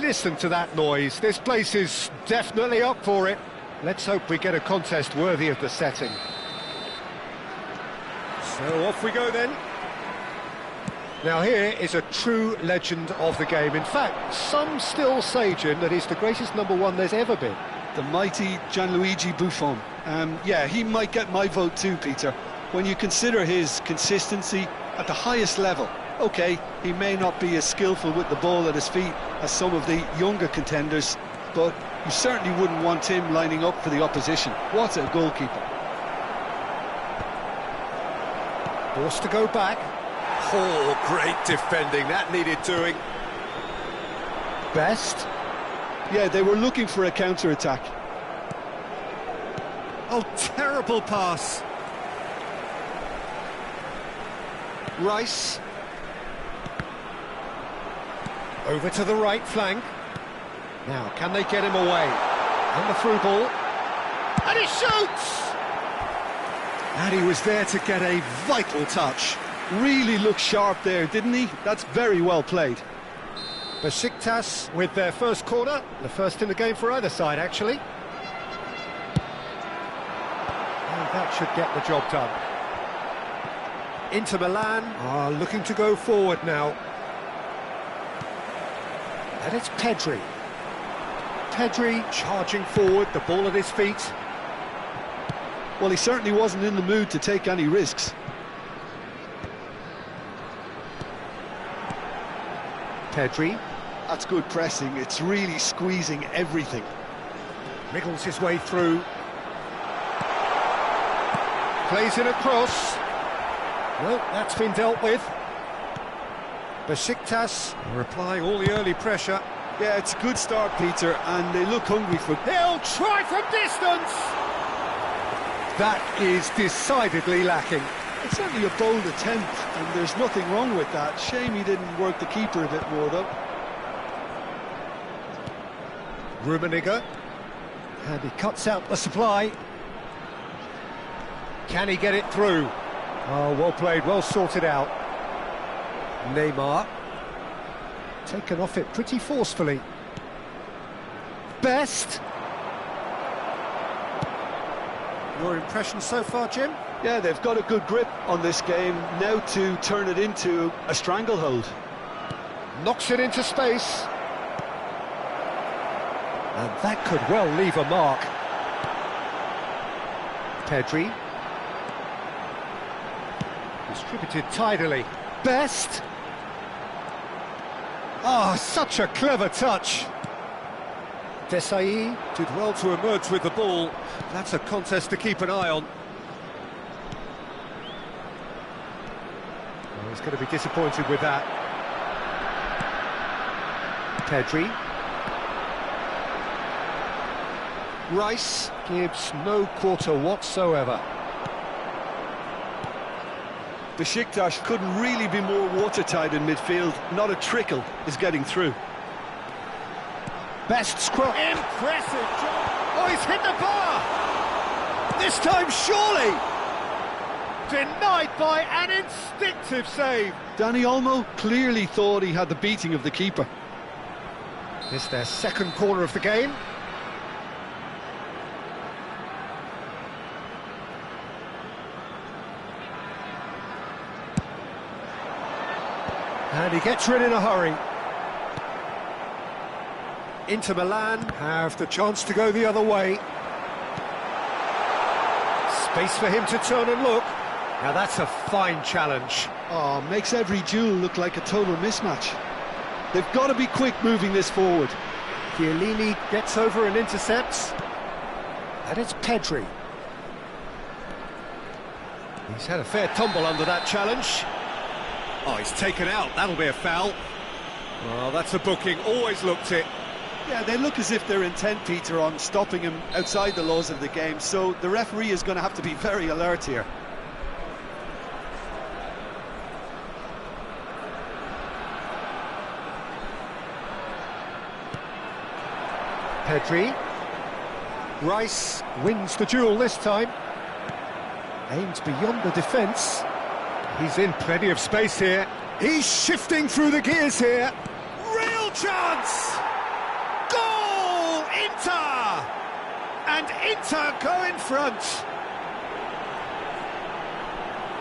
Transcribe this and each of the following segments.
listen to that noise. This place is definitely up for it. Let's hope we get a contest worthy of the setting. So off we go then. Now here is a true legend of the game. In fact, some still say, Jim, that he's the greatest number one there's ever been. The mighty Gianluigi Buffon. Yeah, he might get my vote too, Peter. When you consider his consistency at the highest level, OK, he may not be as skillful with the ball at his feet as some of the younger contenders, but you certainly wouldn't want him lining up for the opposition. What a goalkeeper. Forced to go back. Oh, great defending, that needed doing. Best. Yeah, they were looking for a counter-attack. Oh, terrible pass. Rice. Over to the right flank. Now, can they get him away? And the through ball. And he shoots! And he was there to get a vital touch. Really looked sharp there, didn't he? That's very well played. Besiktas with their first corner, the first in the game for either side, actually. And that should get the job done. Inter Milan are looking to go forward now. And it's Pedri. Pedri charging forward, the ball at his feet. Well, he certainly wasn't in the mood to take any risks. Pedri. That's good pressing, it's really squeezing everything. Wriggles his way through. Plays it across. Well, that's been dealt with. Besiktas are applying all the early pressure. Yeah, it's a good start, Peter, and they look hungry for... He'll try from distance! That is decidedly lacking. It's certainly a bold attempt, and there's nothing wrong with that. Shame he didn't work the keeper a bit more, though. Rummenigge. And he cuts out the supply. Can he get it through? Oh, well played, well sorted out. Neymar. Taken off it pretty forcefully. Best. Your impression so far, Jim? Yeah, they've got a good grip on this game, now to turn it into a stranglehold. Knocks it into space. And that could well leave a mark. Pedri. Distributed tidily. Best. Ah, such a clever touch. Desai did well to emerge with the ball. That's a contest to keep an eye on. Oh, he's going to be disappointed with that. Pedri. Rice gives no quarter whatsoever. Besiktas couldn't really be more watertight in midfield. Not a trickle is getting through. Best scrum. Impressive job. Oh, he's hit the bar. This time, surely. Denied by an instinctive save. Dani Olmo clearly thought he had the beating of the keeper. It's their second corner of the game. And he gets rid in a hurry. Inter Milan have the chance to go the other way. Space for him to turn and look. Now that's a fine challenge. Oh, makes every duel look like a total mismatch. They've got to be quick moving this forward. Chiellini gets over and intercepts. And it's Pedri. He's had a fair tumble under that challenge. Oh, he's taken out. That'll be a foul. Oh, that's a booking. Always looked it. Yeah, they look as if they're intent, Peter, on stopping him outside the laws of the game, so the referee is going to have to be very alert here. Pedri. Rice wins the duel this time. Aims beyond the defence. He's in plenty of space here. He's shifting through the gears here. Real chance! And Inter go in front.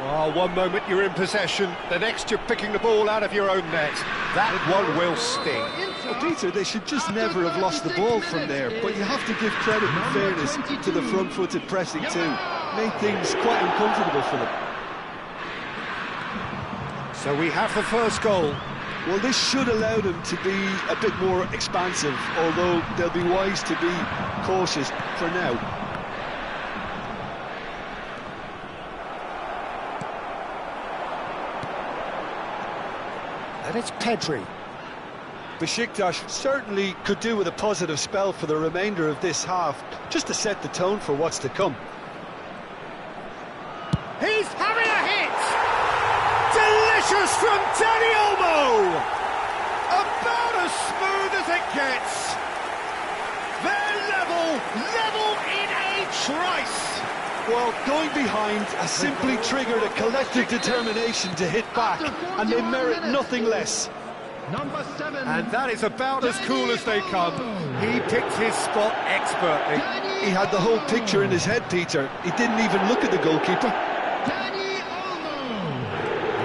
Oh, one moment you're in possession, the next you're picking the ball out of your own net. That one will sting. Well, Peter, they should just never have lost the ball from there, but you have to give credit and fairness to the front-footed pressing too. Made things quite uncomfortable for them. So we have the first goal. Well, this should allow them to be a bit more expansive, although they'll be wise to be cautious for now. And it's Pedri. Besiktas certainly could do with a positive spell for the remainder of this half, just to set the tone for what's to come. He's having a hit! Delicious from Dani Olmo! About as smooth as it gets. They're level in a trice. Well, going behind has simply triggered a collective determination to hit back, and they merit nothing less. Number 7. And that is about as cool as they come. He picked his spot expertly. He had the whole picture in his head, Peter. He didn't even look at the goalkeeper.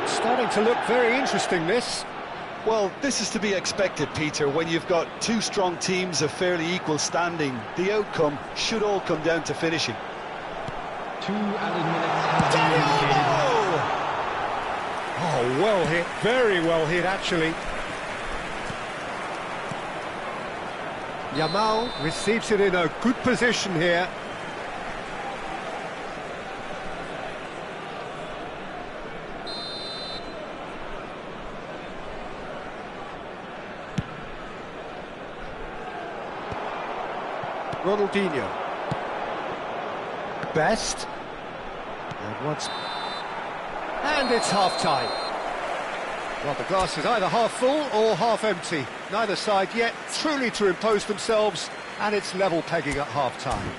It's starting to look very interesting, this. Well, this is to be expected, Peter, when you've got two strong teams of fairly equal standing. The outcome should all come down to finishing. 2 added minutes have been indicated. Oh, well hit, very well hit, actually. Yamal receives it in a good position here. Ronaldinho. Best. And it's half-time. Well, the glass is either half full or half empty. Neither side yet truly to impose themselves, and it's level pegging at half-time.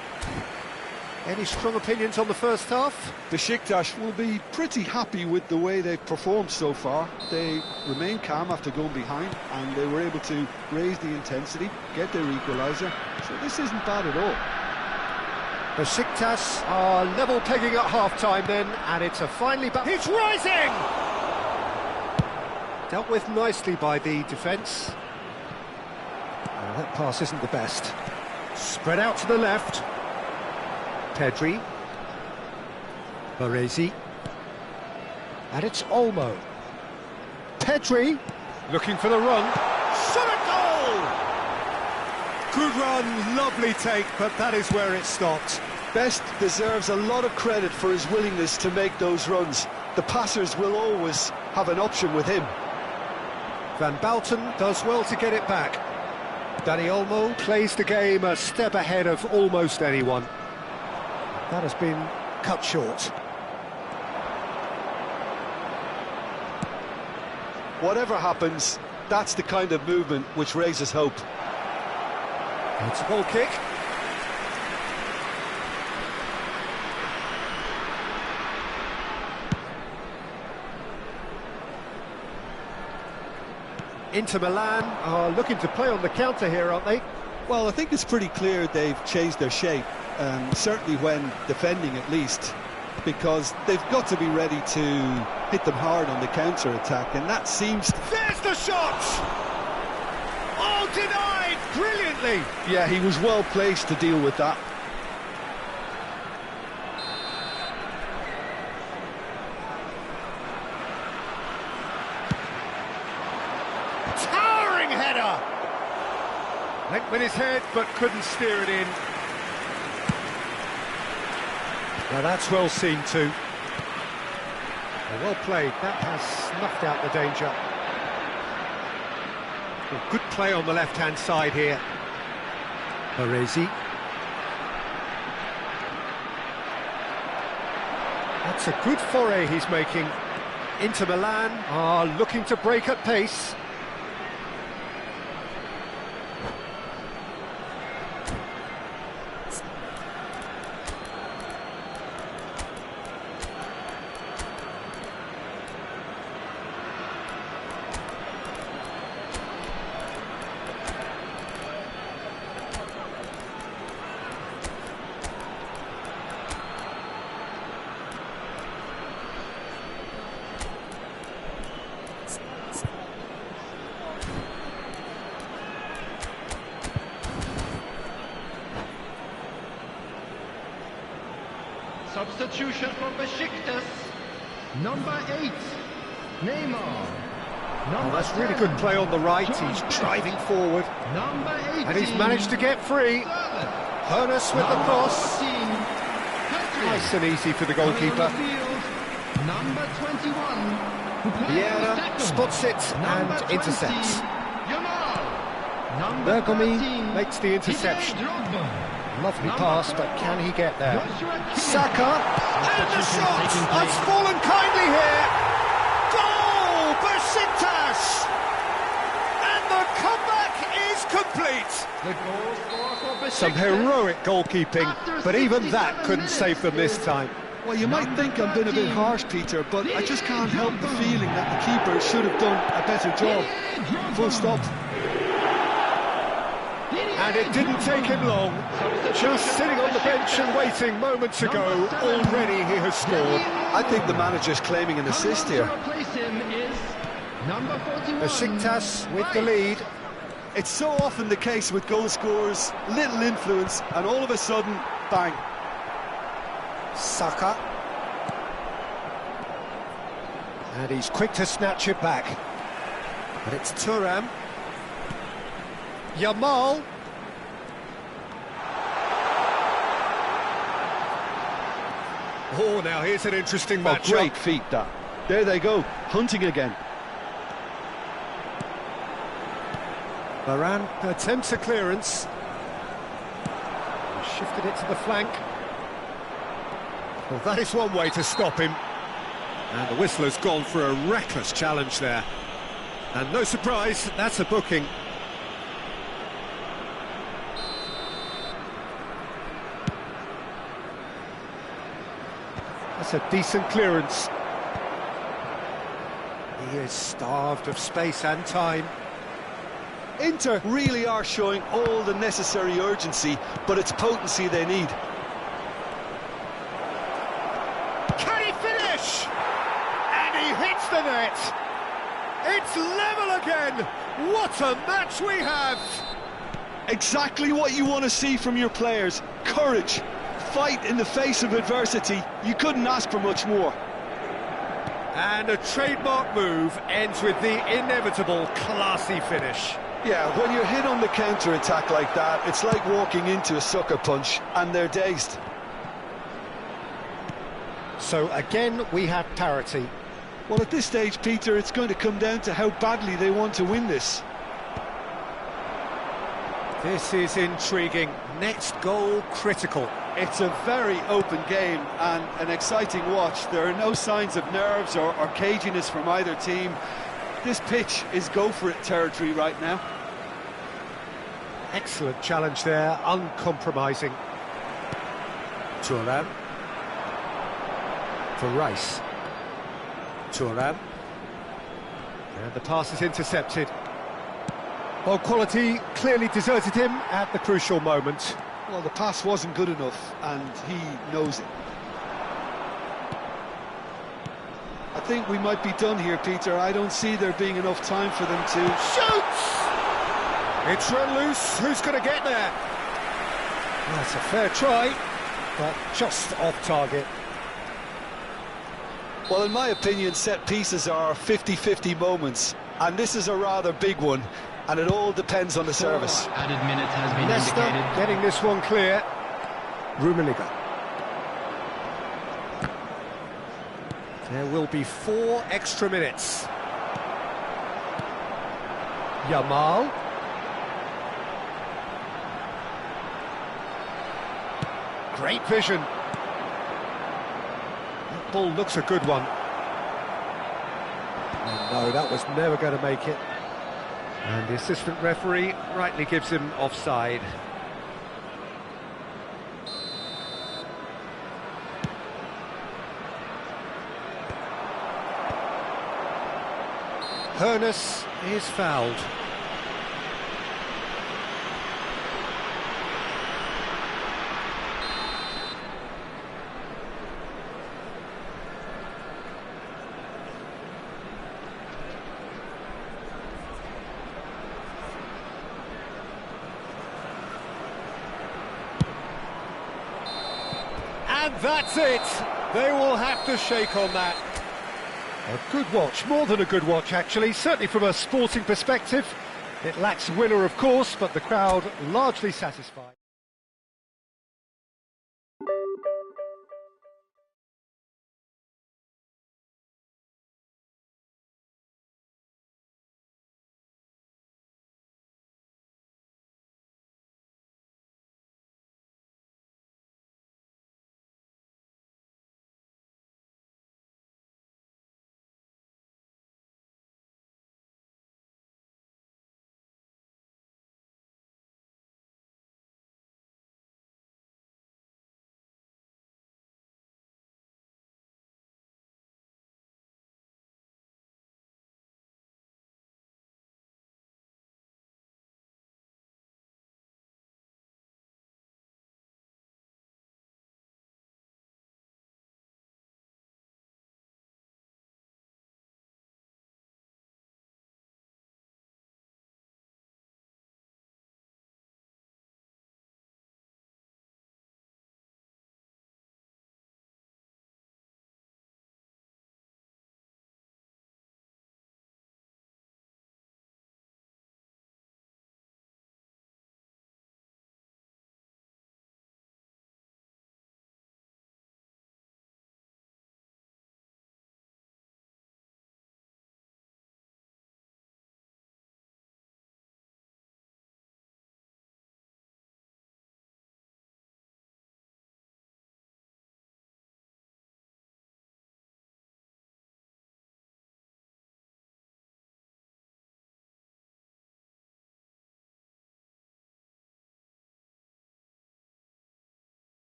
Any strong opinions on the first half? Besiktas will be pretty happy with the way they've performed so far. They remain calm after going behind, and they were able to raise the intensity, get their equaliser, so this isn't bad at all. Besiktas are level pegging at half-time then, and it's a finely... He's rising! Dealt with nicely by the defence. That pass isn't the best. Spread out to the left. Pedri. Baresi. And it's Olmo. Pedri, looking for the run. Shot a goal! Good run, lovely take, but that is where it stopped. Best deserves a lot of credit for his willingness to make those runs. The passers will always have an option with him. Van Bouten does well to get it back. Dani Olmo plays the game a step ahead of almost anyone. That has been cut short. Whatever happens, that's the kind of movement which raises hope. It's a goal kick. Inter Milan are looking to play on the counter here, aren't they? Well, I think it's pretty clear they've changed their shape, certainly when defending at least, because they've got to be ready to hit them hard on the counter-attack, and that seems... There's the shot! Oh, denied brilliantly! Yeah, he was well placed to deal with that. Towering header! Went with his head, but couldn't steer it in. Now that's well seen too. Well played, that has snuffed out the danger. Well, good play on the left-hand side here. Baresi. That's a good foray he's making. Inter Milan are looking to break at pace. Substitution for Besiktas. Number 8, Neymar. Oh, that's really good play on the right. He's driving forward. Number 18. And he's managed to get free. Hoeneß with the cross. Nice and easy for the goalkeeper. Number 21. Vieira spots it and intercepts. Number Bergomi 13, makes the interception. Lovely pass, but can he get there? Joshua Saka, and the shot has fallen kindly here. Goal, Besiktas! And the comeback is complete. The goal scorer for Besiktas. Some heroic goalkeeping, but even that couldn't save them this time. Well, you might think I'm being a bit harsh, Peter, but I just can't help the feeling that the keeper should have done a better job. Full stop. And it didn't take him long. Just sitting on the bench and waiting moments ago, already he has scored. I think the manager's claiming an assist here. To replace him is number 41. Besiktas with the lead. It's so often the case with goal scorers, little influence, and all of a sudden, bang. Saka. And he's quick to snatch it back. But it's Thuram. Yamal. Oh, now here's an interesting Oh, match. great feat, that. There they go, hunting again. Varane attempts a clearance. He shifted it to the flank. Well, that is one way to stop him. And the whistler's gone for a reckless challenge there. And no surprise, that's a booking. That's a decent clearance. He is starved of space and time. Inter really are showing all the necessary urgency, but it's potency they need. Can he finish? And he hits the net. It's level again. What a match we have. Exactly what you want to see from your players. Courage, fight in the face of adversity. You couldn't ask for much more. And a trademark move ends with the inevitable classy finish. Yeah, when you're hit on the counter-attack like that, it's like walking into a sucker punch, and they're dazed. So again, we have parity. Well, at this stage, Peter, it's going to come down to how badly they want to win this. This is intriguing. Next goal critical. It's a very open game and an exciting watch. There are no signs of nerves or caginess from either team. This pitch is go-for-it territory right now. Excellent challenge there, uncompromising. Thuram. For Rice. Thuram. And the pass is intercepted. Well, quality clearly deserted him at the crucial moment. Well, the pass wasn't good enough, and he knows it. I think we might be done here, Peter. I don't see there being enough time for them to... Shoots! It's run loose. Who's going to get there? That's a fair try, but just off target. Well, in my opinion, set pieces are 50-50 moments, and this is a rather big one, and it all depends on the service. Added minutes has been Leicester indicated. getting this one clear. Rummenigge. There will be 4 extra minutes. Yamal. Great vision. That ball looks a good one. Oh, no, that was never going to make it. And the assistant referee rightly gives him offside. Hoeneß is fouled. And that's it. They will have to shake on that. A good watch, more than a good watch actually, certainly from a sporting perspective. It lacks winner of course, but the crowd largely satisfied.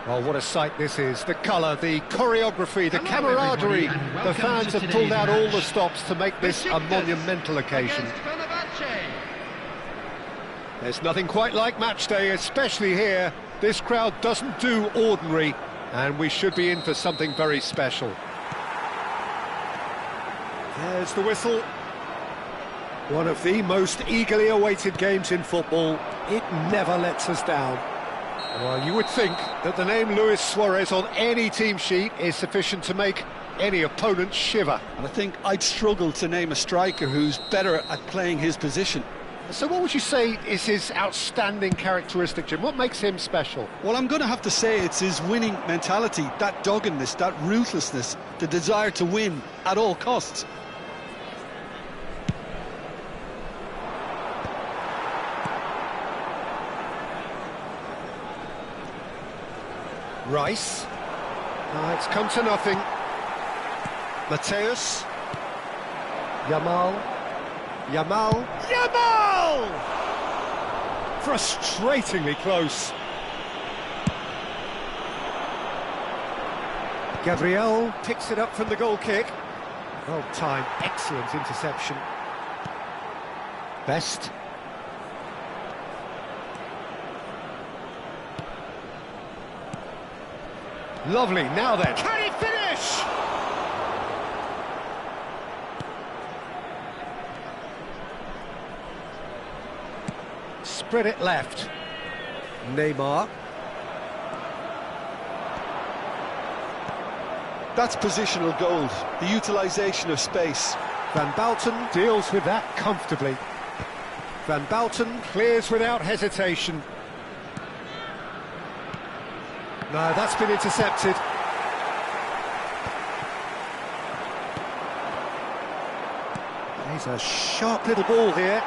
Oh, what a sight this is. The colour, the choreography, the Hello, camaraderie. everybody, and The welcome fans to have pulled out today's all the match. stops to make this a Besiktas monumental occasion. against Fenerbahce. There's nothing quite like match day, especially here. This crowd doesn't do ordinary, and we should be in for something very special. There's the whistle. One of the most eagerly awaited games in football. It never lets us down. Well, you would think that the name Luis Suarez on any team sheet is sufficient to make any opponent shiver. And I think I'd struggle to name a striker who's better at playing his position. So what would you say is his outstanding characteristic, Jim? What makes him special? Well, I'm going to have to say it's his winning mentality, that doggedness, that ruthlessness, the desire to win at all costs. Rice. It's come to nothing. Mateus. Yamal. Frustratingly close. Gabriel picks it up from the goal kick. Well timed, excellent interception. Best. Lovely, now then. Can he finish? Spread it left. Neymar. That's positional gold, the utilisation of space. Van Bouten deals with that comfortably. Van Bouten clears without hesitation. No, that's been intercepted. He's a sharp little ball here.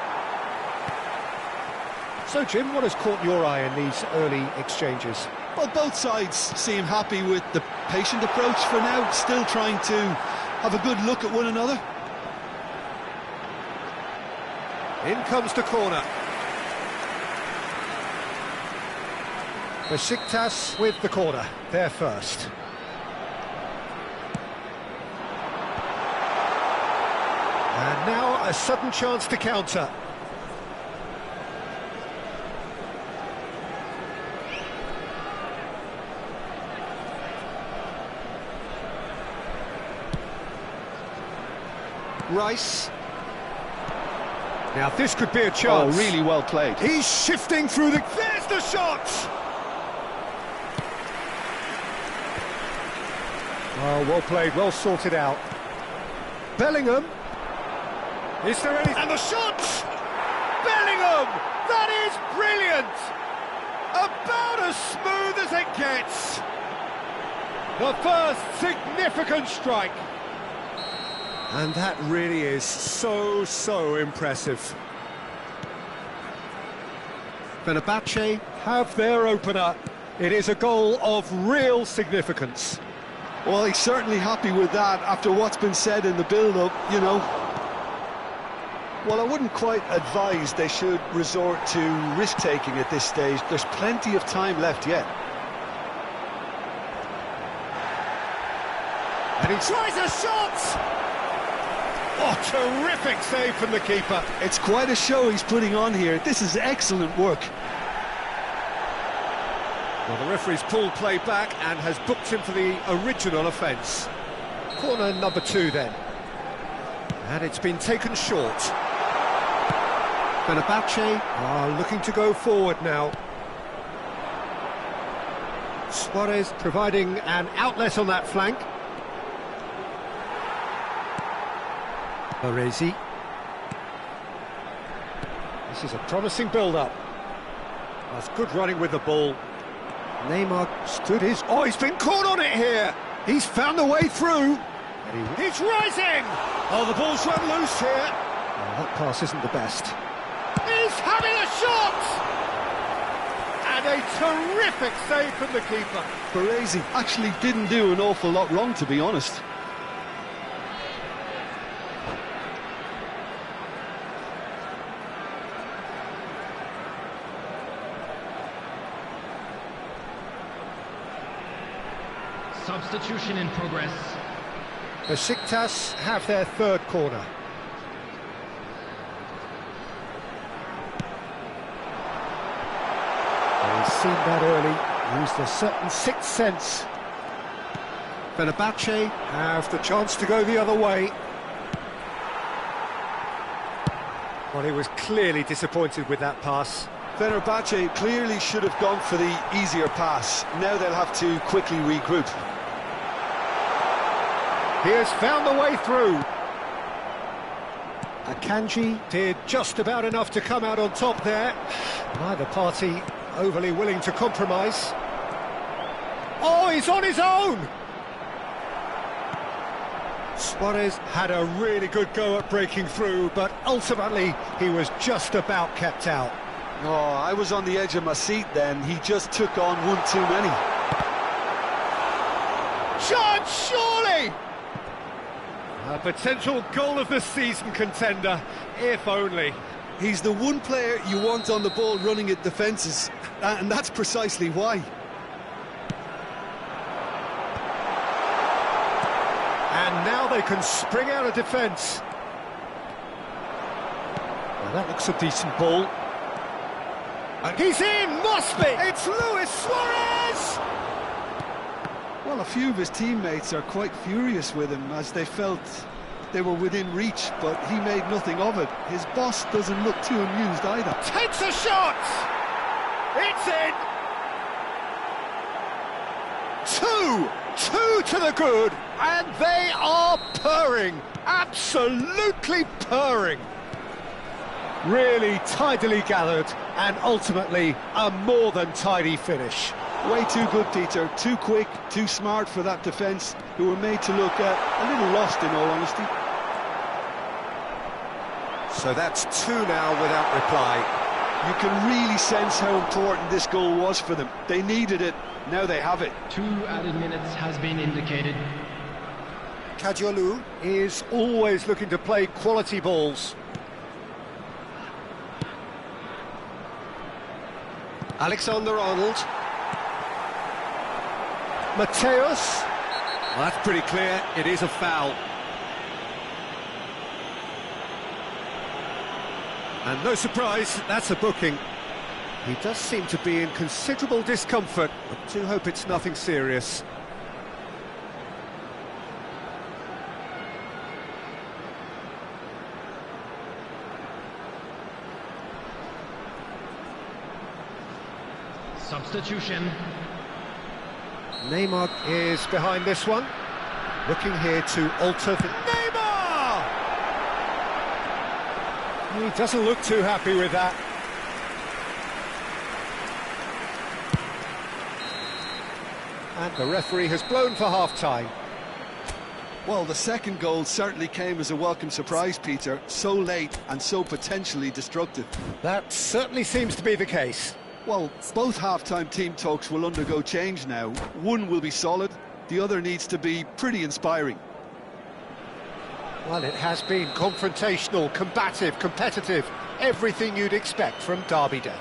So, Jim, what has caught your eye in these early exchanges? Well, both sides seem happy with the patient approach for now, still trying to have a good look at one another. In comes the corner. Besiktas with the corner, they're first. And now a sudden chance to counter. Rice. Now this could be a chance. Oh, really well played. He's shifting through the... There's the shot! Oh, well played, well sorted out. Bellingham. Is there any... And the shot! Bellingham! That is brilliant! About as smooth as it gets. The first significant strike. And that really is so impressive. Fenerbahce have their opener. It is a goal of real significance. Well, he's certainly happy with that after what's been said in the build-up, you know. Well, I wouldn't quite advise they should resort to risk-taking at this stage. There's plenty of time left yet. And he tries a shot! Oh, terrific save from the keeper. It's quite a show he's putting on here. This is excellent work. Well, the referee's pulled play back and has booked him for the original offence. Corner number 2 then. And it's been taken short. Fenerbahce are looking to go forward now. Suarez providing an outlet on that flank. Baresi. This is a promising build-up. That's good running with the ball. Neymar stood his... Oh, he's been caught on it here! He's found a way through! And he's rising! Oh, the ball's run loose here! Oh, that pass isn't the best. He's having a shot! And a terrific save from the keeper. Baresi actually didn't do an awful lot wrong, to be honest. Substitution in progress. Besiktas have their third corner. He's seen that early, used a certain sixth sense. Fenerbahce have the chance to go the other way. Well, he was clearly disappointed with that pass. Fenerbahce clearly should have gone for the easier pass. Now they'll have to quickly regroup. He has found the way through. Akanji did just about enough to come out on top there. Neither party overly willing to compromise. Oh, he's on his own! Suarez had a really good go at breaking through, but ultimately he was just about kept out. Oh, I was on the edge of my seat then. He just took on one too many. Chance, surely! A potential goal of the season contender, if only. He's the one player you want on the ball running at defences, and that's precisely why. And now they can spring out of defence. Well, that looks a decent ball. And he's in, must be! It's Luis Suarez! Well, a few of his teammates are quite furious with him as they felt they were within reach, but he made nothing of it. His boss doesn't look too amused either. Takes a shot! It's in! Two to the good, and they are purring, absolutely purring. Really tidily gathered, and ultimately a more than tidy finish. Way too good, Peter. Too quick, too smart for that defence, who were made to look a little lost, in all honesty. So that's two now without reply. You can really sense how important this goal was for them. They needed it, now they have it. 2 added minutes has been indicated. Kadiolu is always looking to play quality balls. Alexander-Arnold. Mateus. Well, that's pretty clear. It is a foul. And no surprise, that's a booking. He does seem to be in considerable discomfort. I do hope it's nothing serious. Substitution. Neymar is behind this one. Looking here to alter the... Neymar! He doesn't look too happy with that. And the referee has blown for half-time. Well, the second goal certainly came as a welcome surprise, Peter. So late and so potentially destructive. That certainly seems to be the case. Well, both half-time team talks will undergo change now. One will be solid, the other needs to be pretty inspiring. Well, it has been confrontational, combative, competitive, everything you'd expect from Derby Day.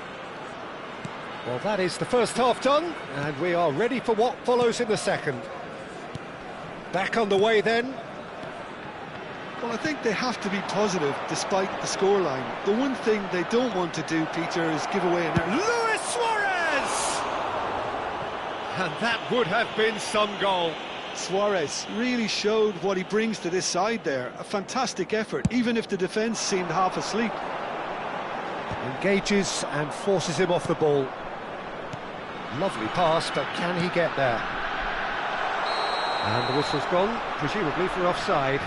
Well, that is the first half done, and we are ready for what follows in the second. Back on the way then. Well, I think they have to be positive despite the scoreline. The one thing they don't want to do, Peter, is give away an error. Luis Suarez! And that would have been some goal. Suarez really showed what he brings to this side there. A fantastic effort, even if the defence seemed half asleep. Engages and forces him off the ball. Lovely pass, but can he get there? And the whistle's gone, presumably for offside.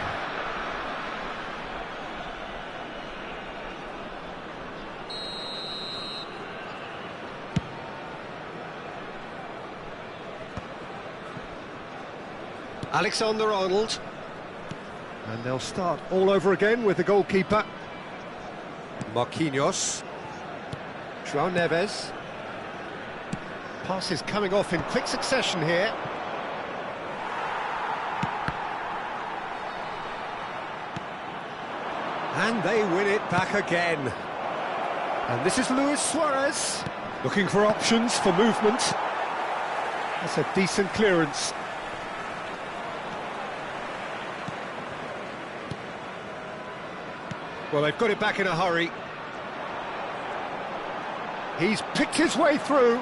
Alexander-Arnold. And they'll start all over again with the goalkeeper. Marquinhos. João Neves. Passes coming off in quick succession here. And they win it back again. And this is Luis Suarez, looking for options for movement. That's a decent clearance. Well, they've got it back in a hurry. He's picked his way through.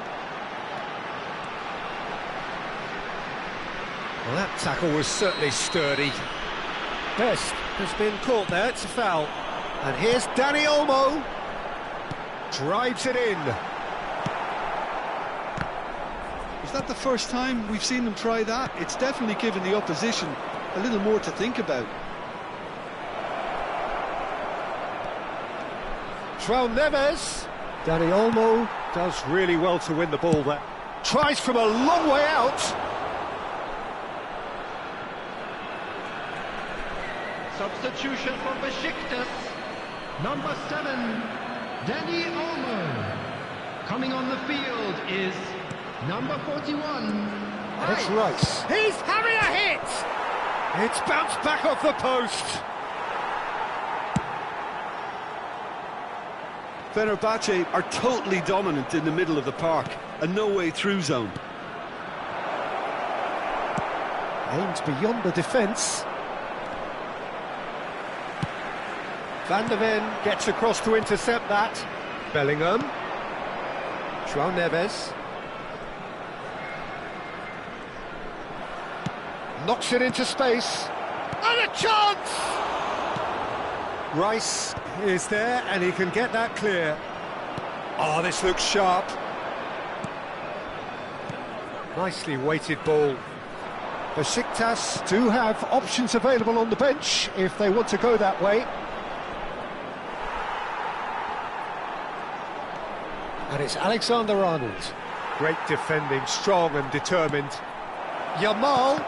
Well, that tackle was certainly sturdy. Best has been caught there, it's a foul. And here's Danny Olmo. Drives it in. Is that the first time we've seen them try that? It's definitely given the opposition a little more to think about. João Neves. Danny Olmo does really well to win the ball there. Tries from a long way out. Substitution for Besiktas. Number 7, Danny Olmo. Coming on the field is number 41. And it's Rice. He's having a hit! It's bounced back off the post. Fenerbahce are totally dominant in the middle of the park, a no-way-through zone. Aims beyond the defence. Van der Ven gets across to intercept that. Bellingham. João Neves. Knocks it into space. And a chance! Rice is there and he can get that clear. Oh, this looks sharp. Nicely weighted ball. Besiktas do have options available on the bench if they want to go that way. And it's Alexander-Arnold. Great defending, strong and determined. Yamal.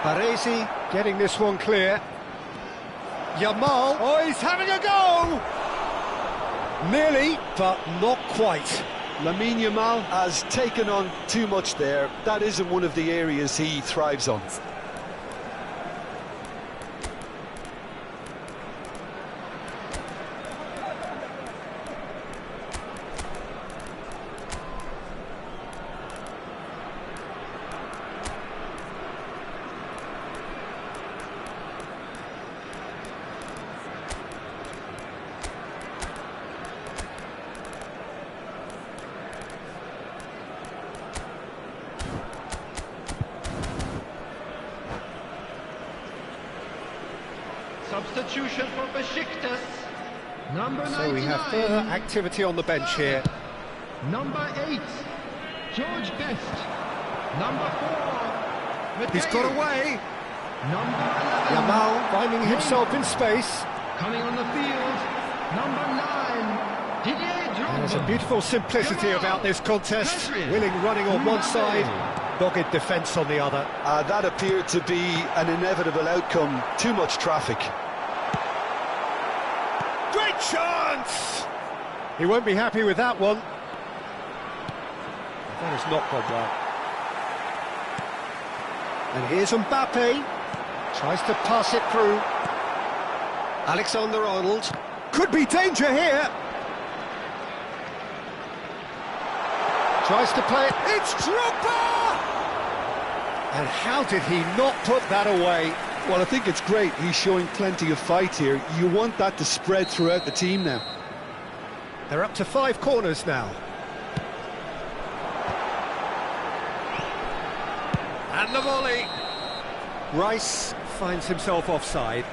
Baresi getting this one clear. Yamal, oh, he's having a go! Nearly, but not quite. Lamine Yamal has taken on too much there. That isn't one of the areas he thrives on. Substitution for Besiktas. Number 99. So we have further activity on the bench here. Number 8, George Best. Number 4, He's got away. Number 11, Yamal finding himself in space. coming on the field. Number 9, Didier Drogba. And there's a beautiful simplicity about this contest. Willing running on one side, dogged defence on the other. That appeared to be an inevitable outcome. Too much traffic. Great chance! He won't be happy with that one. That has not gone well. And here's Mbappe. Tries to pass it through. Alexander-Arnold. Could be danger here. Tries to play it. It's Drogba! And how did he not put that away? Well, I think it's great. He's showing plenty of fight here. You want that to spread throughout the team now. They're up to 5 corners now. And the volley. Rice finds himself offside.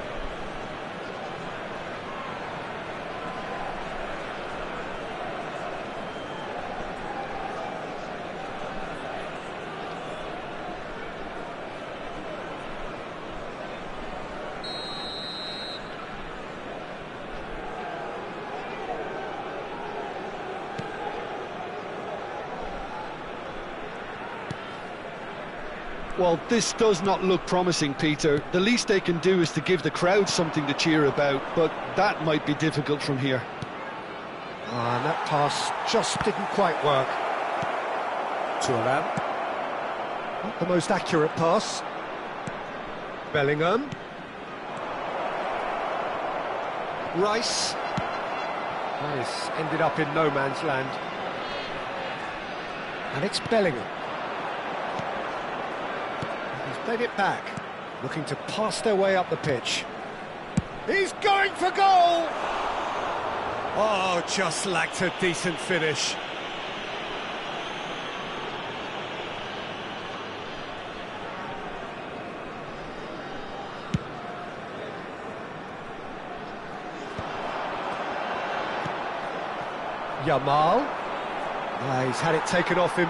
Well, this does not look promising, Peter. The least they can do is to give the crowd something to cheer about, but that might be difficult from here. And that pass just didn't quite work. Thuram. Not the most accurate pass. Bellingham. Rice. Nice. Ended up in no man's land. And it's Bellingham. He's played it back, looking to pass their way up the pitch. He's going for goal! Oh, just lacked a decent finish. Yamal. He's had it taken off him.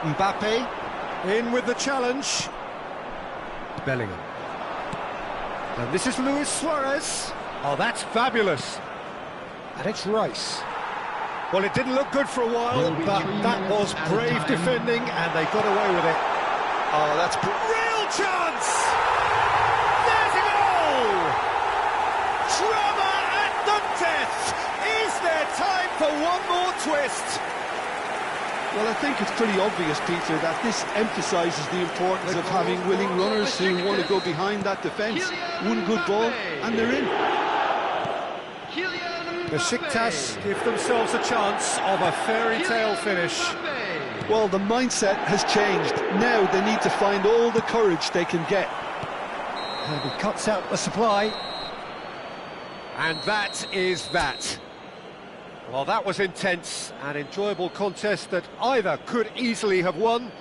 Mbappe. In with the challenge. Bellingham. And this is Luis Suarez. Oh, that's fabulous. And it's Rice. Well, it didn't look good for a while, but that was brave defending, and they got away with it. Oh, that's Real chance! There's a goal! Drama at the death! Is there time for one more twist? Well, I think it's pretty obvious, Peter, that this emphasises the importance of having willing runners who want to go behind that defence. One good ball, and they're in. Besiktas give themselves a chance of a fairy tale finish. Well, the mindset has changed. Now they need to find all the courage they can get. And he cuts out the supply. And that is that. Well, that was intense, an enjoyable contest that either could easily have won.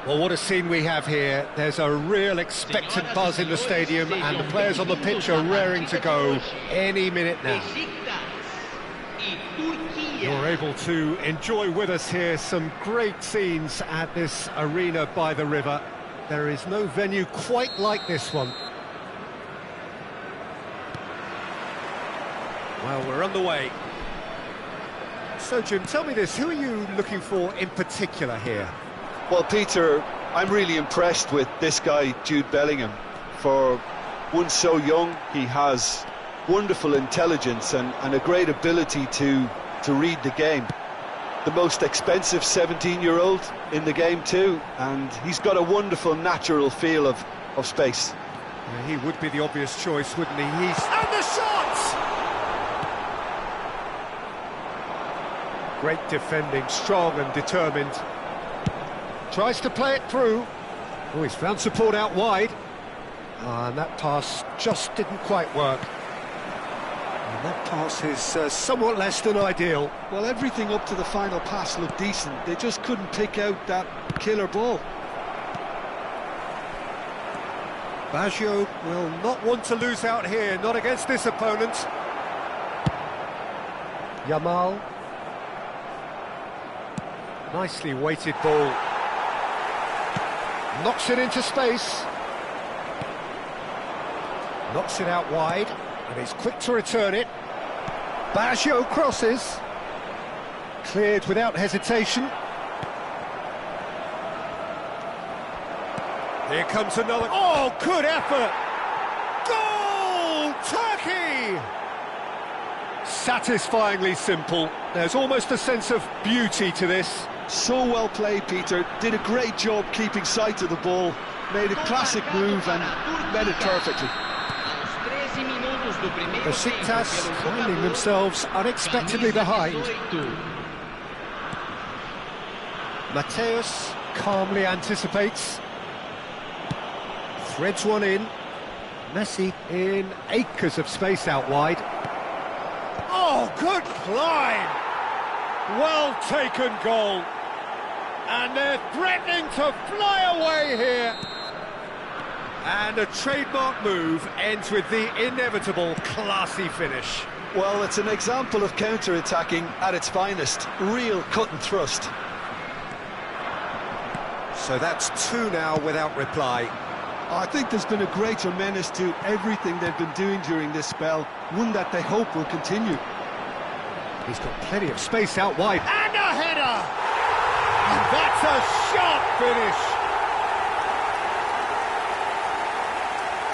Well, what a scene we have here. There's a real expectant buzz in the stadium, and the players on the pitch are raring to go any minute now. You're able to enjoy with us here some great scenes at this arena by the river. There is no venue quite like this one. Well, we're underway. So, Jim, tell me this, who are you looking for in particular here? Well, Peter, I'm really impressed with this guy, Jude Bellingham. For one so young, he has wonderful intelligence and a great ability to read the game. The most expensive 17-year-old in the game too, and he's got a wonderful natural feel of space. Yeah, he would be the obvious choice, wouldn't he? And the shot! Great defending, strong and determined. Tries to play it through. Oh, he's found support out wide. And that pass just didn't quite work. And that pass is somewhat less than ideal. Well, everything up to the final pass looked decent. They just couldn't pick out that killer ball. Baggio will not want to lose out here, not against this opponent. Yamal. Nicely weighted ball. Knocks it into space. Knocks it out wide, and he's quick to return it. Baggio crosses. Cleared without hesitation. Here comes another. Oh, good effort! Goal! Turkey! Satisfyingly simple. There's almost a sense of beauty to this. So well played, Peter. Did a great job keeping sight of the ball. Made a classic move and read it perfectly. Besiktas finding themselves unexpectedly behind. Mateus calmly anticipates. Threads one in. Messi in acres of space out wide. Oh, good climb! Well taken goal. And they're threatening to fly away here. And a trademark move ends with the inevitable classy finish. Well, it's an example of counter-attacking at its finest. Real cut and thrust. So that's two now without reply. I think there's been a greater menace to everything they've been doing during this spell, one that they hope will continue. He's got plenty of space out wide. And a header! And that's a sharp finish.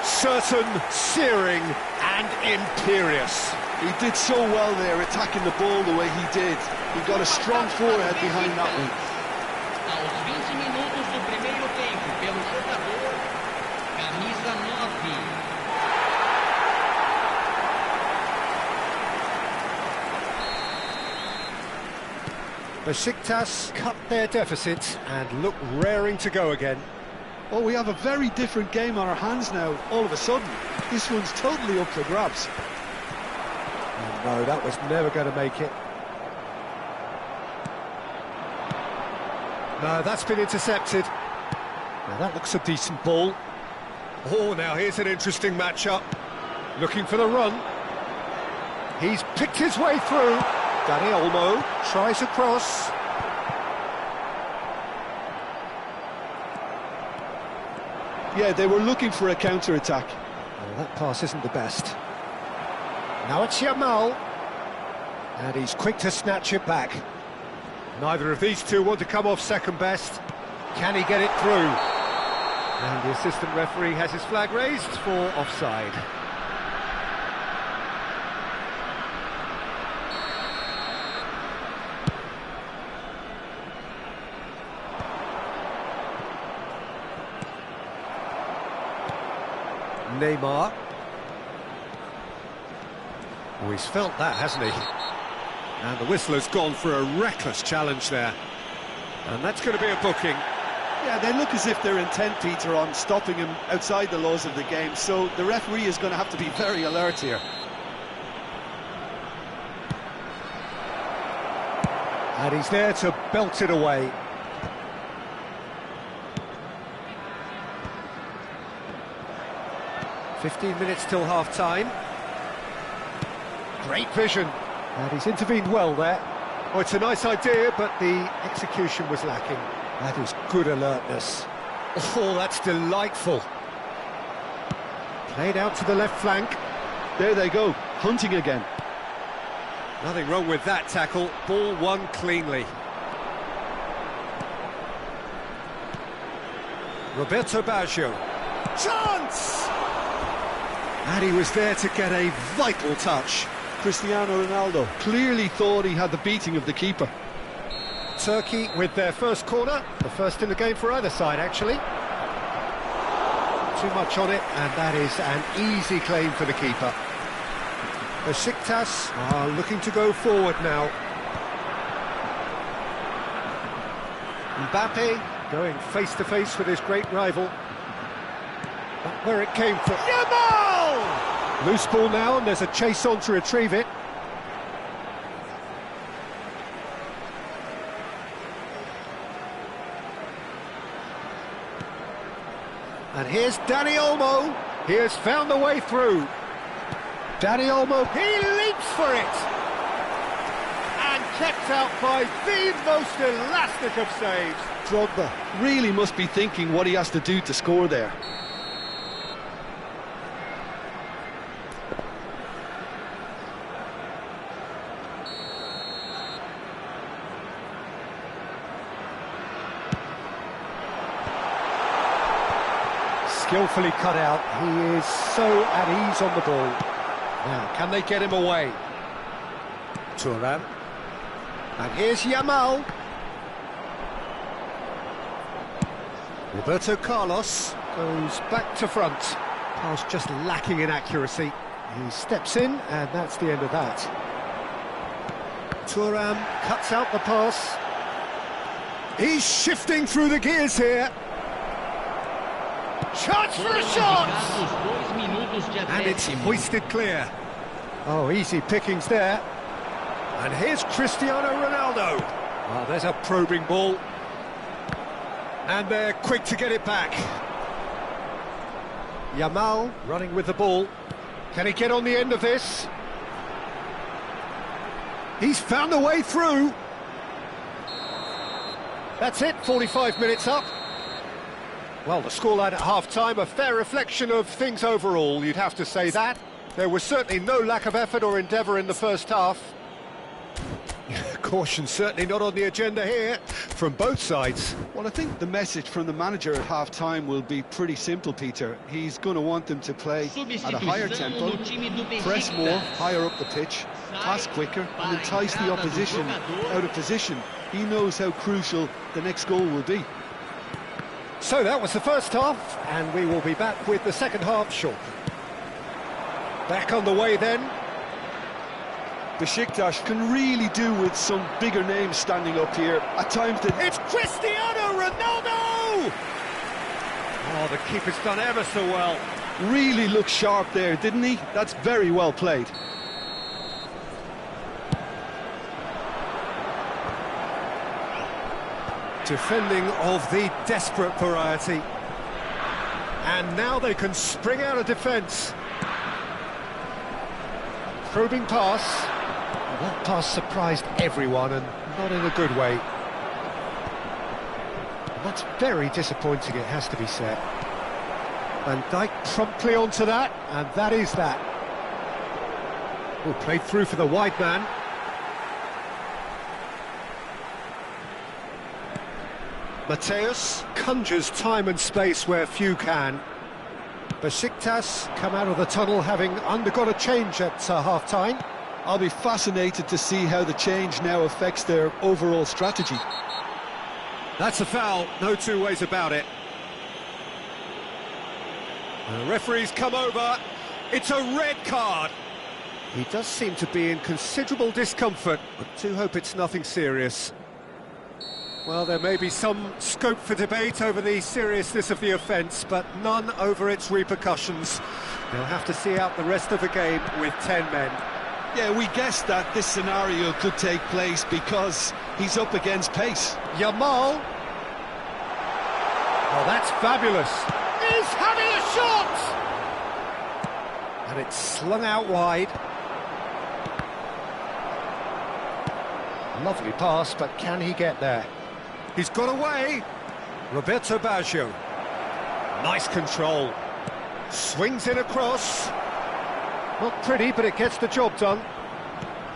Certain, searing and imperious. He did so well there, attacking the ball the way he did. He got a strong forehead behind that one. Aos 20 minutos do primeiro tempo, pelo jogador, camisa 9. Besiktas cut their deficit and look raring to go again. Oh, we have a very different game on our hands now, all of a sudden. This one's totally up for grabs. Oh, no, that was never going to make it. No, that's been intercepted. Now that looks a decent ball. Oh, now here's an interesting matchup. Looking for the run. He's picked his way through. Dani Olmo tries a cross. Yeah, they were looking for a counter-attack. Well, that pass isn't the best. Now it's Yamal. And he's quick to snatch it back. Neither of these two want to come off second best. Can he get it through? And the assistant referee has his flag raised for offside. Neymar. Oh, he's felt that, hasn't he? And the whistle has gone for a reckless challenge there. And that's going to be a booking. Yeah, they look as if they're intent, Peter, on stopping him outside the laws of the game, so the referee is going to have to be very alert here. And he's there to belt it away. 15 minutes till half-time. Great vision. And he's intervened well there. Oh, it's a nice idea, but the execution was lacking. That is good alertness. Oh, that's delightful. Played out to the left flank. There they go, hunting again. Nothing wrong with that tackle. Ball won cleanly. Roberto Baggio. Chance! And he was there to get a vital touch. Cristiano Ronaldo clearly thought he had the beating of the keeper. Turkey with their first corner, the first in the game for either side, actually. Too much on it, and that is an easy claim for the keeper. Besiktas are looking to go forward now. Mbappe going face-to-face with his great rival. But where it came from... Yamal! Loose ball now, and there's a chase on to retrieve it. And here's Dani Olmo. He has found a way through. Dani Olmo, he leaps for it! And kept out by the most elastic of saves. Drogba really must be thinking what he has to do to score there. Skillfully cut out. He is so at ease on the ball. Now, can they get him away? Thuram. And here's Yamal. Roberto Carlos goes back to front. Pass just lacking in accuracy. He steps in, and that's the end of that. Thuram cuts out the pass. He's shifting through the gears here. Chance for a shot! And it's hoisted clear. Oh, easy pickings there. And here's Cristiano Ronaldo. Oh, there's a probing ball. And they're quick to get it back. Yamal running with the ball. Can he get on the end of this? He's found a way through. That's it, 45 minutes up. Well, the scoreline at half-time, a fair reflection of things overall, you'd have to say that. There was certainly no lack of effort or endeavour in the first half. Caution certainly not on the agenda here, from both sides. Well, I think the message from the manager at half-time will be pretty simple, Peter. He's going to want them to play at a higher tempo, press more, higher up the pitch, pass quicker, and entice the opposition out of position. He knows how crucial the next goal will be. So that was the first half, and we will be back with the second half shortly. Back on the way then. Besiktas can really do with some bigger names standing up here. At times it's Cristiano Ronaldo! Oh, the keeper's done ever so well. Really looked sharp there, didn't he? That's very well played. Defending of the desperate variety. And now they can spring out of defence. Probing pass. That pass surprised everyone, and not in a good way. And that's very disappointing, it has to be said. Van Dijk promptly onto that, and that is that. Oh, played through for the wide man. Mateus conjures time and space where few can. Besiktas come out of the tunnel having undergone a change at half-time. I'll be fascinated to see how the change now affects their overall strategy. That's a foul, no two ways about it. The referee's come over. It's a red card. He does seem to be in considerable discomfort, but do hope it's nothing serious. Well, there may be some scope for debate over the seriousness of the offence, but none over its repercussions. They'll have to see out the rest of the game with 10 men. Yeah, we guessed that this scenario could take place because he's up against pace. Yamal. Oh, that's fabulous. He's having a shot! And it's slung out wide. Lovely pass, but can he get there? He's got away. Roberto Baggio. Nice control. Swings it across. Not pretty, but it gets the job done.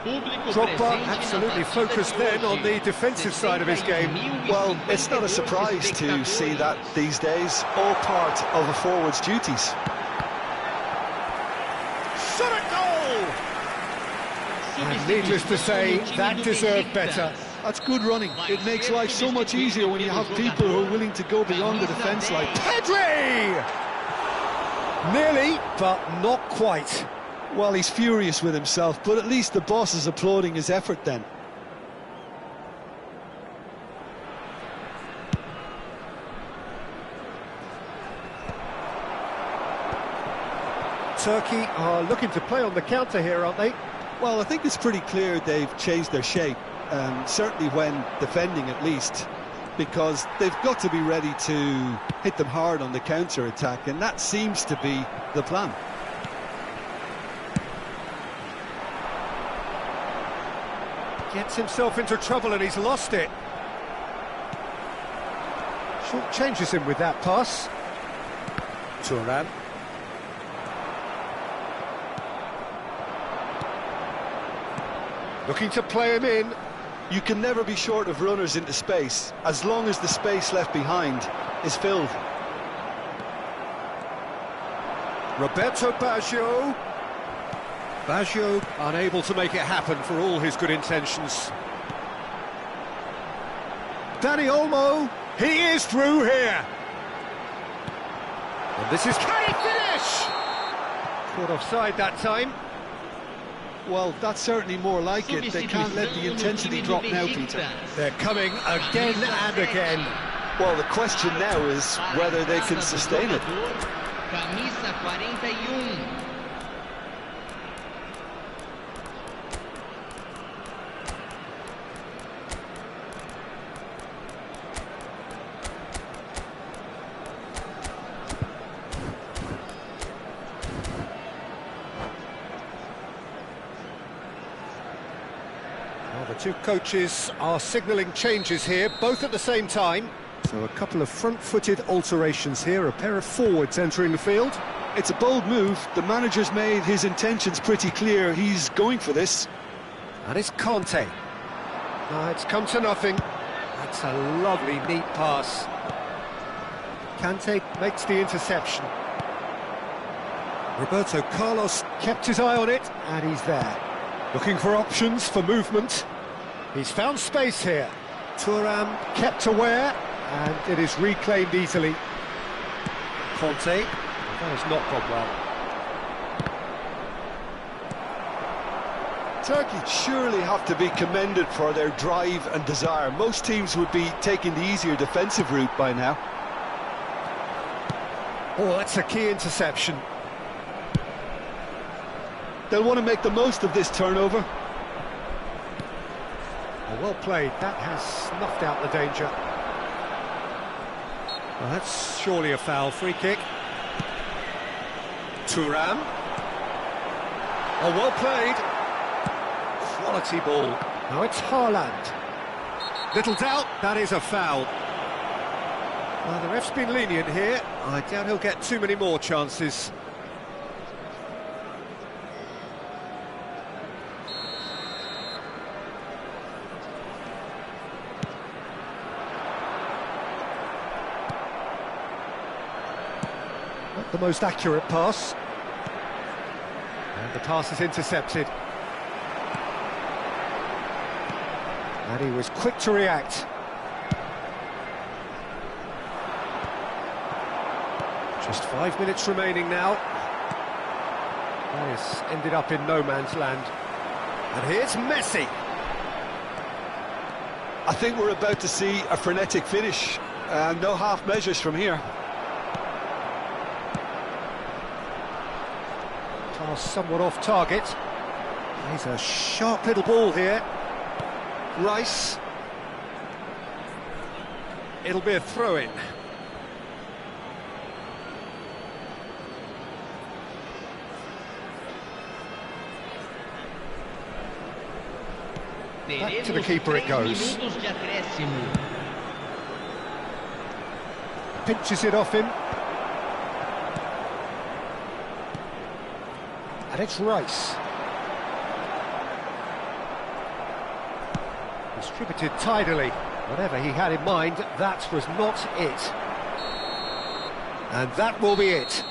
Drogba absolutely focused then on the defensive side of his game. Well, it's not a surprise to see that these days, all part of a forward's duties. Shot at goal! And needless to say, that deserved better. That's good running. It makes life so much easier when you have people who are willing to go beyond the defence line. Pedri! Nearly, but not quite. Well, he's furious with himself, but at least the boss is applauding his effort then. Turkey are looking to play on the counter here, aren't they? Well, I think it's pretty clear they've changed their shape, certainly when defending at least, because they've got to be ready to hit them hard on the counter-attack, and that seems to be the plan. Gets himself into trouble and he's lost it. Short changes him with that pass. Thuram. Looking to play him in. You can never be short of runners into space, as long as the space left behind is filled. Roberto Baggio. Baggio unable to make it happen for all his good intentions. Dani Olmo, he is through here. And this is, can he finish? Caught offside that time. Well, that's certainly more like it. They can't let the intensity drop now, Peter. They're coming again and again. Well, the question now is whether they can sustain it. Camisa 41. Well, the two coaches are signalling changes here, both at the same time. So a couple of front-footed alterations here, a pair of forwards entering the field. It's a bold move. The manager's made his intentions pretty clear. He's going for this. And it's Conte. It's come to nothing. That's a lovely, neat pass. Kante makes the interception. Roberto Carlos kept his eye on it, and he's there. Looking for options for movement. He's found space here. Thuram kept aware, and it is reclaimed easily. Conte, that has not gone well. Turkey surely have to be commended for their drive and desire. Most teams would be taking the easier defensive route by now. Oh, that's a key interception. They'll want to make the most of this turnover. Oh, well played. That has snuffed out the danger. Well, that's surely a foul. Free kick. Thuram. Oh, well played. Quality ball. Now it's Haaland. Little doubt, that is a foul. Well, the ref's been lenient here. I doubt he'll get too many more chances. Not the most accurate pass. And the pass is intercepted. And he was quick to react. Just 5 minutes remaining now. That has ended up in no man's land. And here's Messi. I think we're about to see a frenetic finish. No half measures from here. Pass somewhat off target. He's a sharp little ball here. Rice. It'll be a throw-in. Back to the Teremos keeper it 3 goes. minutos de acréscimo. Pinches it off him. And it's Rice. Distributed tidily. Whatever he had in mind, that was not it. And that will be it.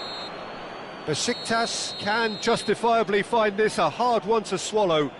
Besiktas can justifiably find this a hard one to swallow.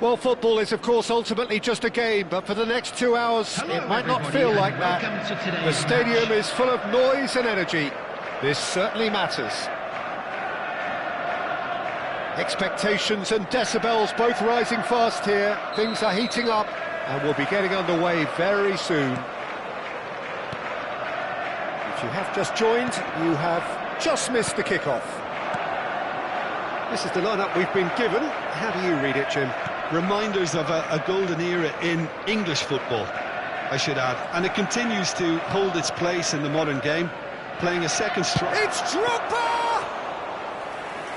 Well, football is, of course, ultimately just a game, but for the next 2 hours, it might not feel like that. The stadium is full of noise and energy. This certainly matters. Expectations and decibels both rising fast here. Things are heating up, and we'll be getting underway very soon. If you have just joined, you have just missed the kickoff. This is the lineup we've been given. How do you read it, Jim? Reminders of a golden era in English football, I should add. And it continues to hold its place in the modern game, playing a second strike. It's Drogba!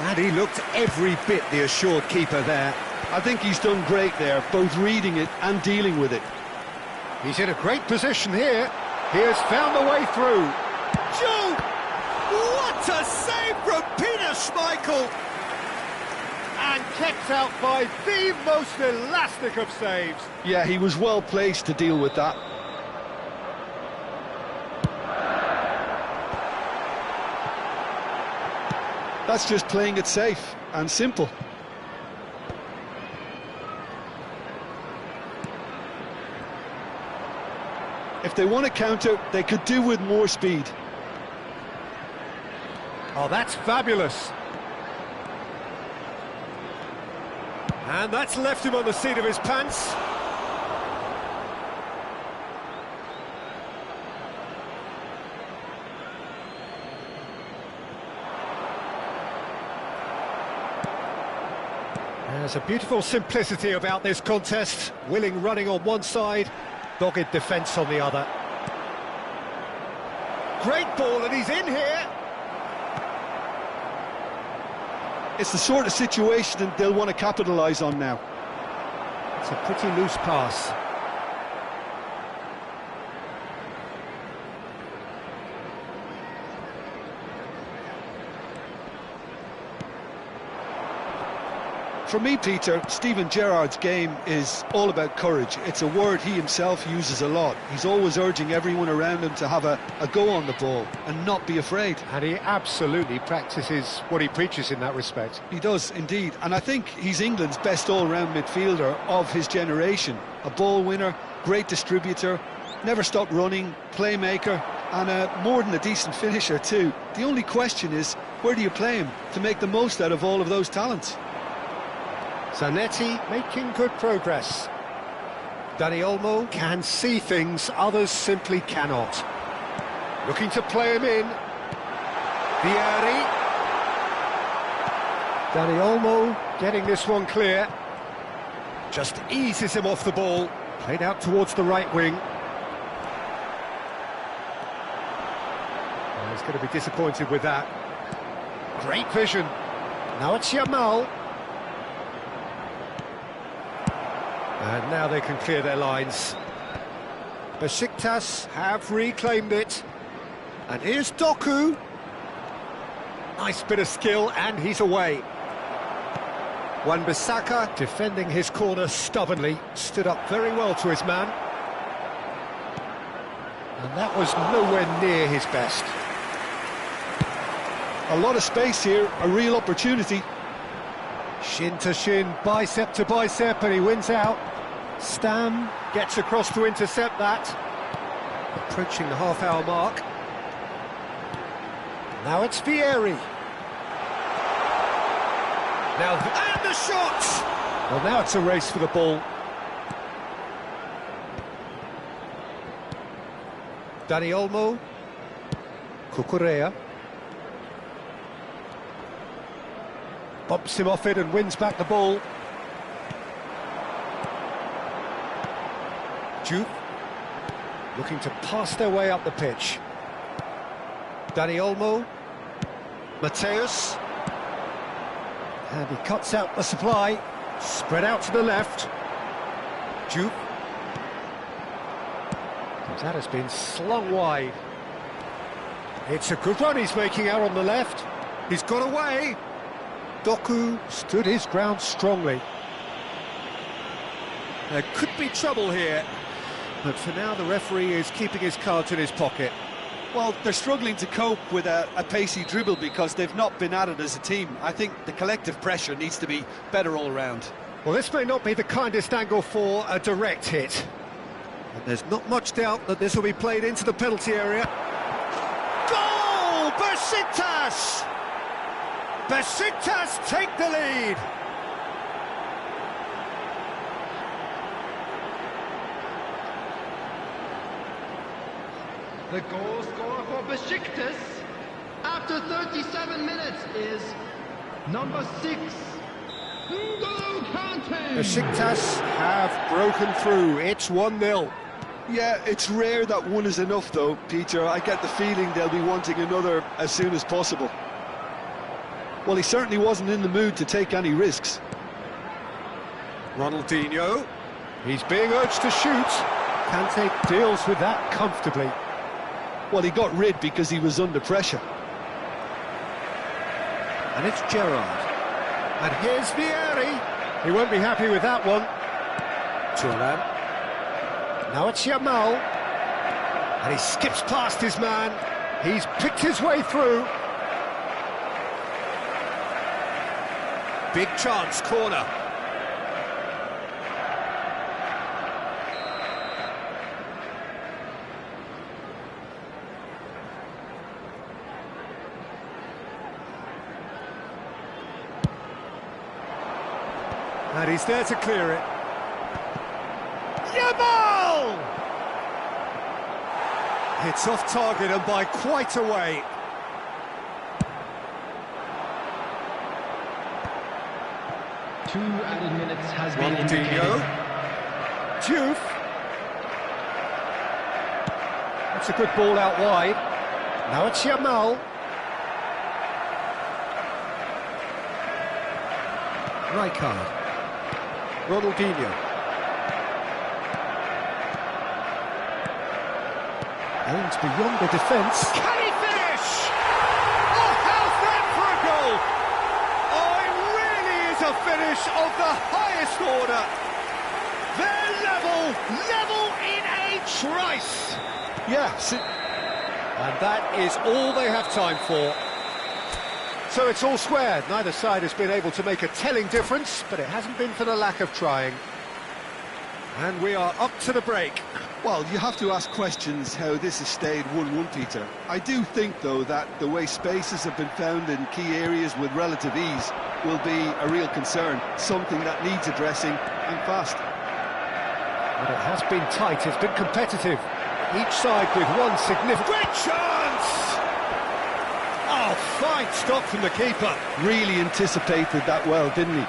And he looked every bit the assured keeper there. I think he's done great there, both reading it and dealing with it. He's in a great position here. He has found a way through. Joe! What a save from Peter Schmeichel! And kept out by the most elastic of saves. Yeah, he was well placed to deal with that. That's just playing it safe and simple. If they want to counter, they could do with more speed. Oh, that's fabulous. And that's left him on the seat of his pants. There's a beautiful simplicity about this contest. Willing running on one side, dogged defence on the other. Great ball, and he's in here. It's the sort of situation that they'll want to capitalise on now. It's a pretty loose pass. For me, Peter, Steven Gerrard's game is all about courage. It's a word he himself uses a lot. He's always urging everyone around him to have a go on the ball and not be afraid. And he absolutely practices what he preaches in that respect. He does, indeed. And I think he's England's best all-round midfielder of his generation. A ball winner, great distributor, never stopped running, playmaker, and more than a decent finisher too. The only question is, where do you play him to make the most out of all of those talents? Zanetti making good progress. Dani Olmo can see things others simply cannot. Looking to play him in. Vieri. Dani Olmo getting this one clear. Just eases him off the ball. Played out towards the right wing. Oh, he's going to be disappointed with that. Great vision. Now it's Yamal. And now they can clear their lines. Besiktas have reclaimed it. And here's Doku. Nice bit of skill, and he's away. Wan-Bissaka defending his corner stubbornly. Stood up very well to his man. And that was nowhere near his best. A lot of space here, a real opportunity. Shin to shin, bicep to bicep, and he wins out. Stam gets across to intercept that. Approaching the half-hour mark. Now it's Vieri. And the shot! Well, now it's a race for the ball. Dani Olmo. Cucurella. Bumps him off it and wins back the ball. Juve looking to pass their way up the pitch. Dani Olmo. Mateus. And he cuts out the supply. Spread out to the left. Juve. That has been slung wide. It's a good run he's making out on the left. He's got away. Doku stood his ground strongly. There could be trouble here, but for now the referee is keeping his cards in his pocket. Well, they're struggling to cope with a pacey dribble because they've not been at it as a team. I think the collective pressure needs to be better all round. Well, this may not be the kindest angle for a direct hit. And there's not much doubt that this will be played into the penalty area. Goal! Besiktas! Besiktas take the lead! The goal scorer for Besiktas after 37 minutes is number 6, N'Golo Kante. Besiktas have broken through. It's 1-0. Yeah, it's rare that one is enough though, Peter. I get the feeling they'll be wanting another as soon as possible. Well, he certainly wasn't in the mood to take any risks. Ronaldinho. He's being urged to shoot. Kante deals with that comfortably. Well, he got rid because he was under pressure. And it's Gerrard. And here's Vieri. He won't be happy with that one. Thuram. Now it's Yamal. And he skips past his man. He's picked his way through. Big chance, corner. And he's there to clear it. Yamal! It's off target and by quite a way. Two added minutes has been indicated. Ronaldinho. Diouf. That's a good ball out wide. Now it's Yamal. Rijkaard. Ronaldinho. Aims beyond the defence. Can he finish? Oh, how's that for a goal? Oh, it really is a finish of the highest order. They're level in a trice. Yes. And that is all they have time for. So it's all square. Neither side has been able to make a telling difference, but it hasn't been for the lack of trying. And we are up to the break. Well, you have to ask questions how this has stayed 1-1, Peter. I do think, though, that the way spaces have been found in key areas with relative ease will be a real concern, something that needs addressing, and fast. But it has been tight, it's been competitive. Each side with one significant... Great chance! Oh, fine stop from the keeper. Really anticipated that well, didn't he?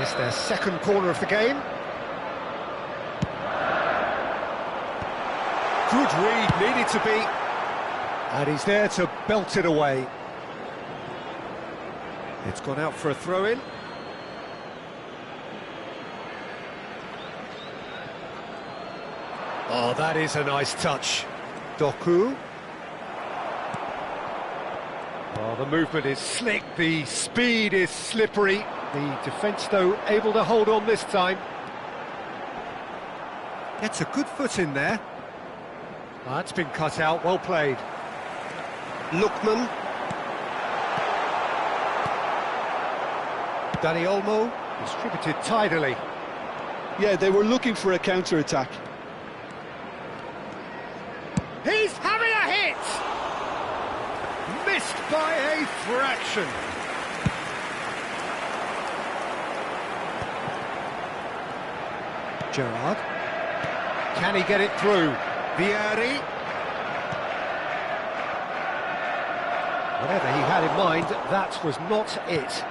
It's their second corner of the game. Good read, needed to be. And he's there to belt it away. It's gone out for a throw-in. Oh, that is a nice touch. Doku. Oh, the movement is slick, the speed is slippery. The defence, though, able to hold on this time. Gets a good foot in there. That's been cut out, well played. Lookman. Dani Olmo, distributed tidily. Yeah, they were looking for a counter-attack. He's having a hit! Missed by a fraction. Gerrard. Can he get it through? Vieri. Whatever he had in mind, that was not it.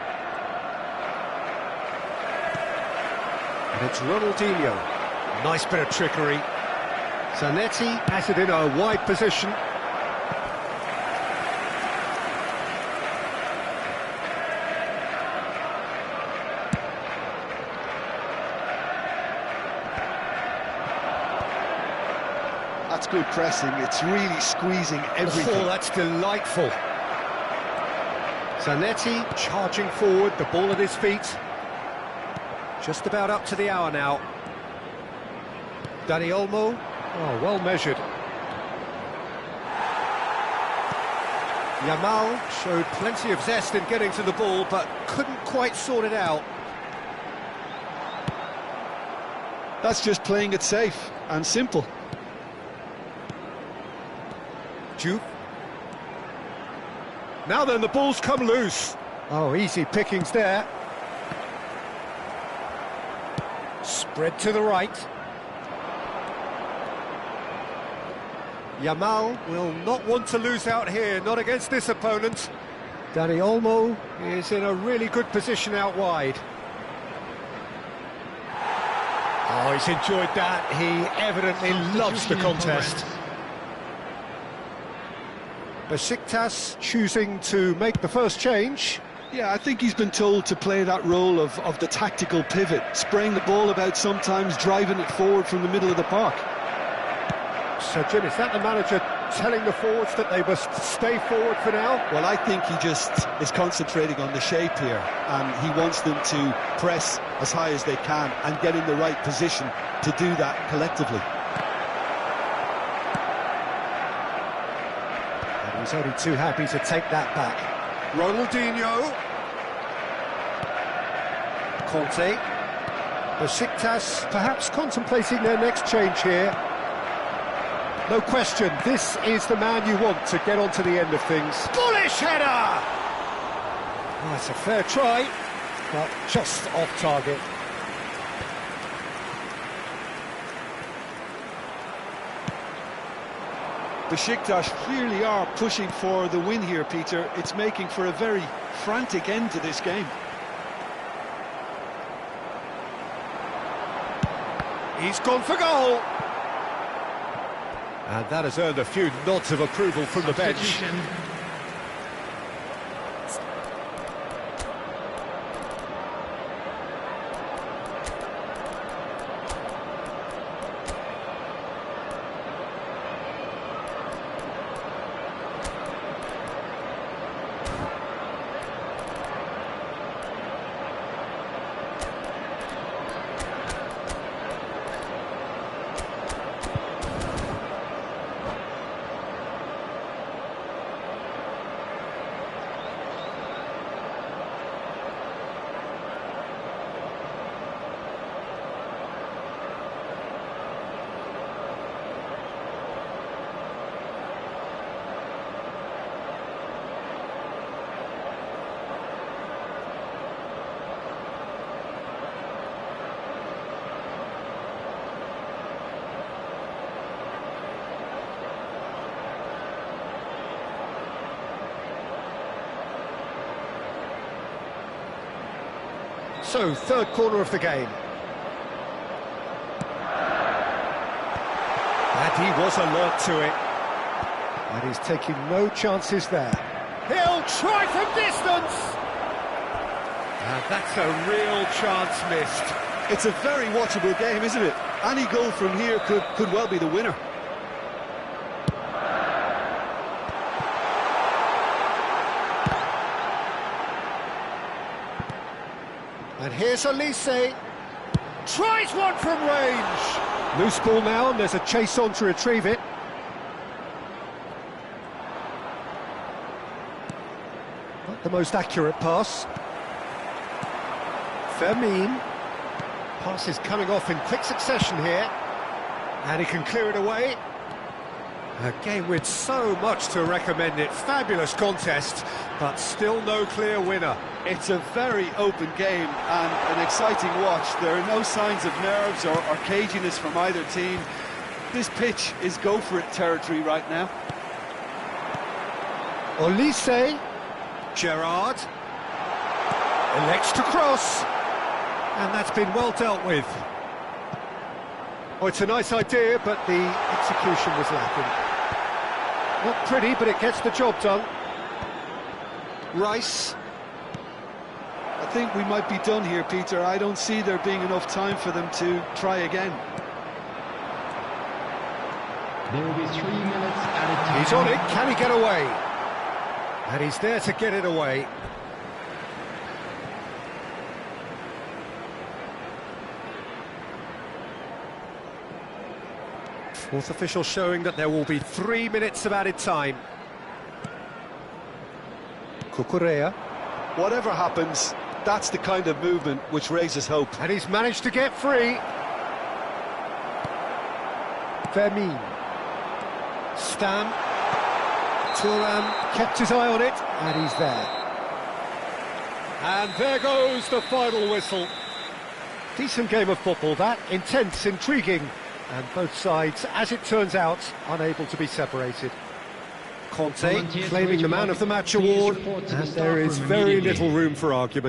And it's Ronaldinho. Nice bit of trickery. Zanetti has it in a wide position. That's good pressing, it's really squeezing everything. Oh, that's delightful. Zanetti charging forward, the ball at his feet. Just about up to the hour now. Dani Olmo, oh, well measured. Yamal showed plenty of zest in getting to the ball, but couldn't quite sort it out. That's just playing it safe and simple. Juve. Now then, the ball's come loose. Oh, easy pickings there. Spread to the right. Yamal will not want to lose out here, not against this opponent. Dani Olmo is in a really good position out wide. Oh, he's enjoyed that. He evidently loves the contest. Besiktas choosing to make the first change. Yeah, I think he's been told to play that role of the tactical pivot, spraying the ball about sometimes, driving it forward from the middle of the park. So, Jim, is that the manager telling the forwards that they must stay forward for now? Well, I think he just is concentrating on the shape here, and he wants them to press as high as they can and get in the right position to do that collectively. And he's only too happy to take that back. Ronaldinho. Conte. Besiktas perhaps contemplating their next change here. No question, this is the man you want to get onto the end of things. Bullish header! Oh, that's a fair try, but just off target. Besiktas clearly are pushing for the win here, Peter. It's making for a very frantic end to this game. He's gone for goal! And that has earned a few nods of approval from the bench. So, third corner of the game. And he was alert to it. And he's taking no chances there. He'll try from distance! And that's a real chance missed. It's a very watchable game, isn't it? Any goal from here could well be the winner. And here's Elise. Tries one from range. Loose ball now, and there's a chase on to retrieve it. Not the most accurate pass. Fermin. Pass is coming off in quick succession here. And he can clear it away. A game with so much to recommend it. Fabulous contest, but still no clear winner. It's a very open game and an exciting watch. There are no signs of nerves or caginess from either team. This pitch is go-for-it territory right now. Olise. Gerrard. Elects to cross. And that's been well dealt with. Oh, it's a nice idea, but the execution was lacking. Not pretty, but it gets the job done. Rice. I think we might be done here, Peter. I don't see there being enough time for them to try again. There will be 3 minutes added time. He's on it, can he get away? And he's there to get it away. Fourth official showing that there will be 3 minutes of added time. Cucurella. Whatever happens, that's the kind of movement which raises hope. And he's managed to get free. Vermin. Stam. Thuram kept his eye on it, and he's there. And there goes the final whistle. Decent game of football, that. Intense, intriguing, and both sides, as it turns out, unable to be separated. Conte claiming the Man of the Match award, and there is very little room for argument.